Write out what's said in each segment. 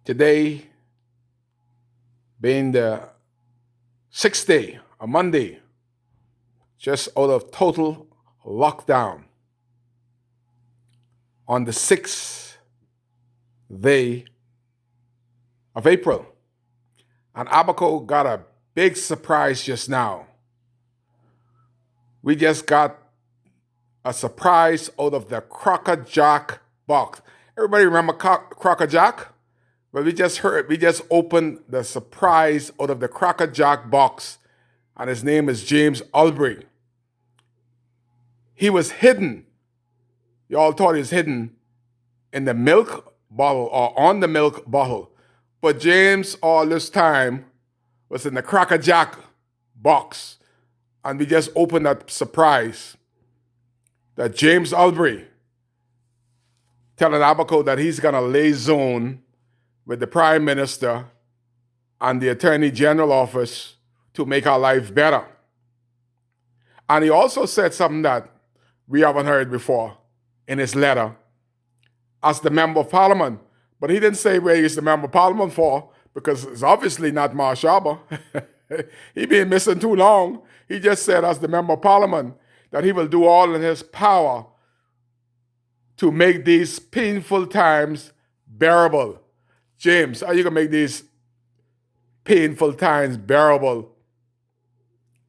Today being the sixth day, a Monday, just out of total lockdown on the sixth day of April. And Abaco got a big surprise just now. We just got a surprise out of the Crocker Jack box. Everybody remember Crocker Jack? Well, we just opened the surprise out of the Crocker Jack box, and his name is James Albury. He was hidden. Y'all thought he was hidden in the milk bottle or on the milk bottle. But James all this time was in the Crocker Jack box. And we just opened that surprise that James Albury telling Abaco that he's going to liaison with the Prime Minister and the Attorney General office to make our life better. And he also said something that we haven't heard before in his letter as the Member of Parliament. But he didn't say where he's the Member of Parliament for, because it's obviously not Marshaba. He been missing too long. He just said as the Member of Parliament that he will do all in his power to make these painful times bearable. James, how are you going to make these painful times bearable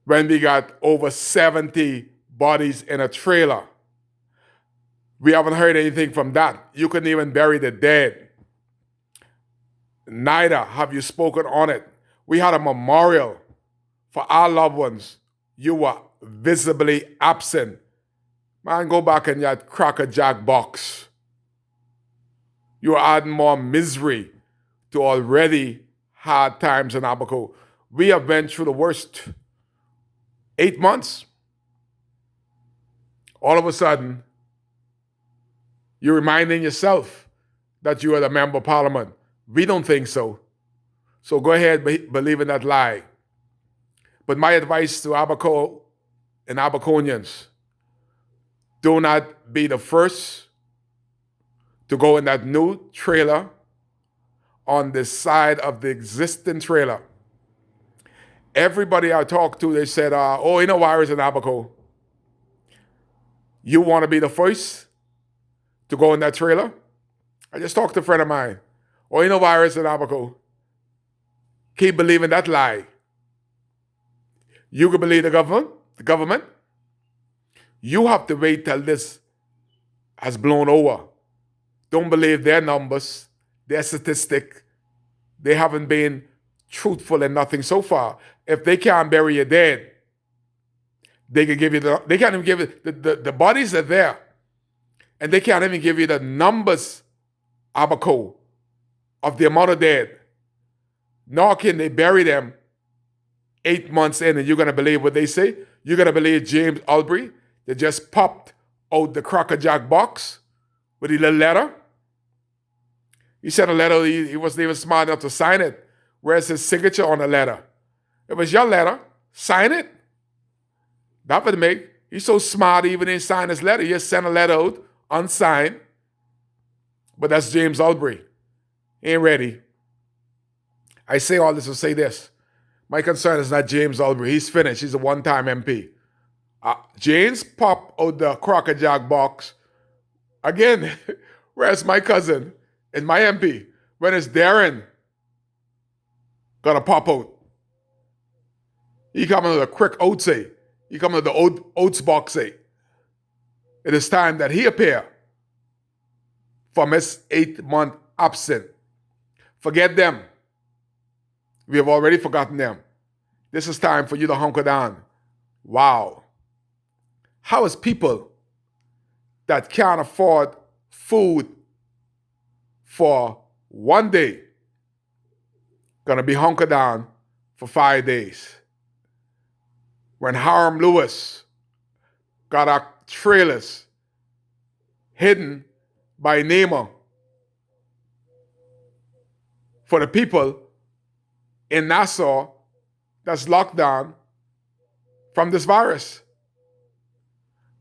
when we got over 70 bodies in a trailer? We haven't heard anything from that. You couldn't even bury the dead. Neither have you spoken on it. We had a memorial for our loved ones. You were visibly absent. Man, go back in your Crocker Jack box. You are adding more misery to already hard times in Abaco. We have been through the worst 8 months. All of a sudden, you're reminding yourself that you are the Member of Parliament. We don't think so. So go ahead, believe in that lie. But my advice to Abaco and Abaconians, do not be the first to go in that new trailer on the side of the existing trailer. Everybody I talked to, they said, ain't no virus in Abaco. You want to be the first to go in that trailer? I just talked to a friend of mine. Ain't no virus in Abaco. Keep believing that lie. You can believe the government. You have to wait till this has blown over. Don't believe their numbers, their statistic. They haven't been truthful in nothing so far. If they can't bury you dead, they can't even give you, the bodies are there. And they can't even give you the numbers, Abaco, of the amount of dead. Nor can they bury them 8 months in, and you're going to believe what they say? You're going to believe James Albury that just popped out the Crocker Jack box with a little letter? He sent a letter, he wasn't even smart enough to sign it. Where's his signature on the letter? It was your letter. Sign it. That would make, he's so smart he even didn't sign his letter. He just sent a letter out, unsigned. But that's James Albury. He ain't ready. I say all this to say this. My concern is not James Albury. He's finished. He's a one-time MP. James popped out the Crocker Jack box. Again, where's my cousin and my MP? When is Darren gonna pop out? He coming to the quick oats, say. He coming to the oats box, say. It is time that he appear from his 8-month absence. Forget them. We have already forgotten them. This is time for you to hunker down. Wow. How is people that can't afford food for 1 day gonna be hunkered down for 5 days? When Hiram Lewis got our trailers hidden by NEMA for the people in Nassau that's locked down from this virus.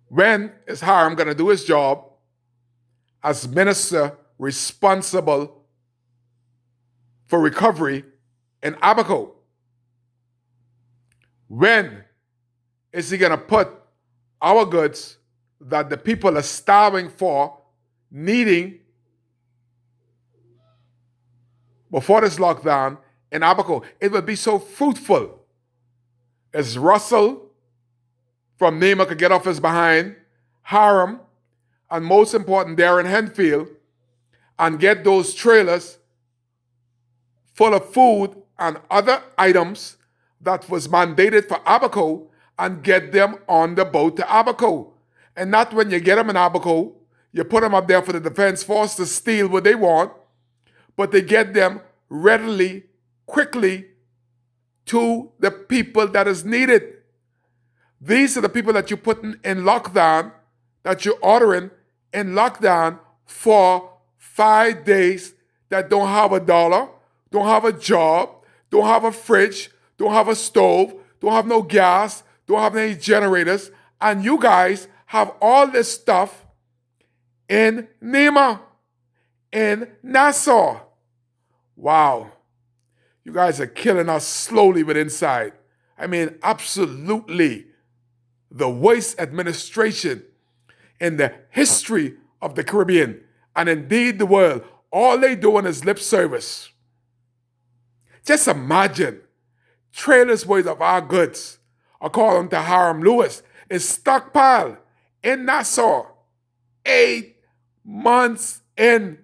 When is Hiram going to do his job as minister responsible for recovery in Abaco. When is he going to put our goods that the people are starving for, needing before this lockdown in Abaco? It will be so fruitful. As Russell from NEMA could get off his behind, Hiram, and most important, Darren Henfield, and get those trailers full of food and other items that was mandated for Abaco and get them on the boat to Abaco. And not when you get them in Abaco, you put them up there for the Defense Force to steal what they want, but they get them readily, quickly to the people that is needed. These are the people that you're putting in lockdown, that you're ordering in lockdown for 5 days, that don't have a dollar, don't have a job, don't have a fridge, don't have a stove, don't have no gas, don't have any generators, and you guys have all this stuff in NEMA, in Nassau. Wow. You guys are killing us slowly with inside. I mean, absolutely the worst administration in the history of the Caribbean and indeed the world. All they doing is lip service. Just imagine trailers worth of our goods, according to Hiram Lewis, is stockpiled in Nassau 8 months in,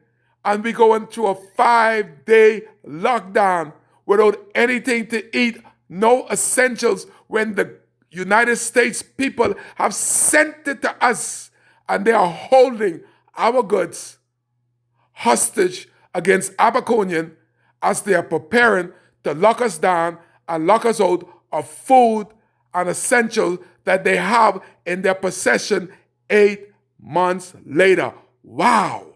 and we go into a 5-day lockdown without anything to eat, no essentials, when the United States people have sent it to us and they are holding our goods hostage against Abaconian as they are preparing to lock us down and lock us out of food and essentials that they have in their possession 8 months later. Wow.